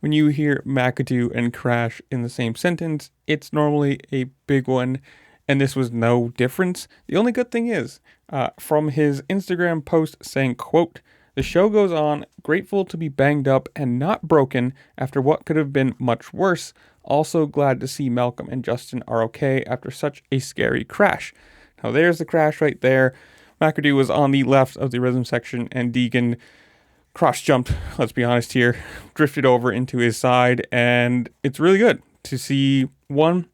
When you hear McAdoo and crash in the same sentence, it's normally a big one, and this was no difference. The only good thing is, from his Instagram post saying, quote, "The show goes on, grateful to be banged up and not broken after what could have been much worse. Also glad to see Malcolm and Justin are okay after such a scary crash." Now there's the crash right there. McAdoo was on the left of the rhythm section, and Deegan cross jumped, let's be honest here, drifted over into his side, and it's really good to see. One,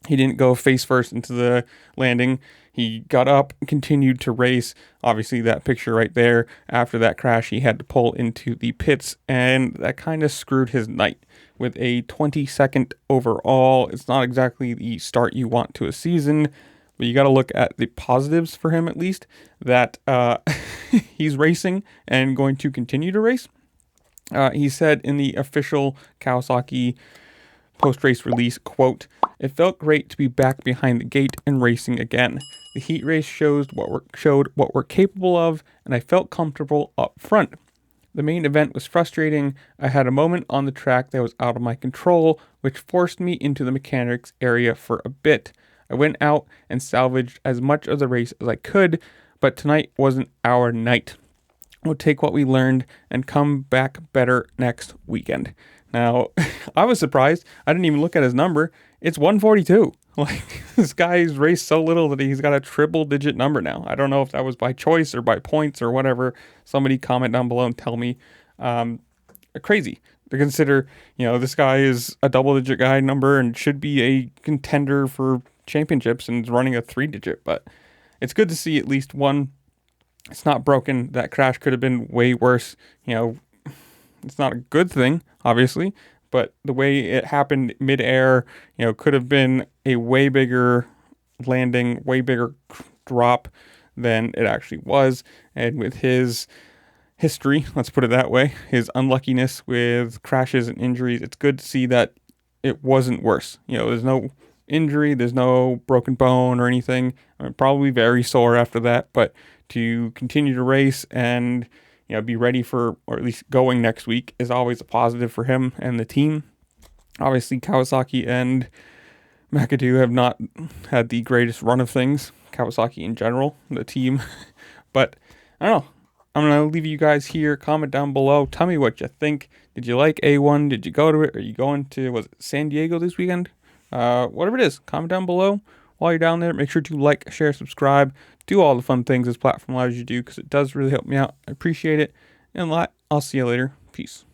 he didn't go face first into the landing. He got up, continued to race. Obviously, that picture right there, after that crash, he had to pull into the pits, and that kind of screwed his night. With a 22nd overall, it's not exactly the start you want to a season, but you got to look at the positives for him at least, that he's racing and going to continue to race. He said in the official Kawasaki post-race release, quote, "It felt great to be back behind the gate and racing again. The heat race showed what we're capable of, and I felt comfortable up front. The main event was frustrating. I had a moment on the track that was out of my control, which forced me into the mechanics area for a bit. I went out and salvaged as much of the race as I could, but tonight wasn't our night. We'll take what we learned and come back better next weekend." Now, I was surprised. I didn't even look at his number. It's 142. Like, this guy's raced so little that he's got a triple digit number now. I don't know if that was by choice or by points or whatever. Somebody comment down below and tell me. Crazy to consider, this guy is a double digit guy number and should be a contender for championships and is running a 3-digit. But it's good to see at least one. It's not broken. That crash could have been way worse. It's not a good thing, obviously, but the way it happened midair, could have been a way bigger landing, way bigger drop than it actually was. And with his history, let's put it that way, his unluckiness with crashes and injuries, it's good to see that it wasn't worse. There's no injury, there's no broken bone or anything. Probably very sore after that, but to continue to race and be ready for, or at least going next week, is always a positive for him and the team. Obviously, Kawasaki and McAdoo have not had the greatest run of things. Kawasaki in general, the team. But I don't know. I'm going to leave you guys here. Comment down below. Tell me what you think. Did you like A1? Did you go to it? Are you going to, was it San Diego this weekend? Whatever it is, comment down below. While you're down there, make sure to like, share, subscribe, do all the fun things this platform allows you to do, because it does really help me out. I appreciate it. And I'll see you later. Peace.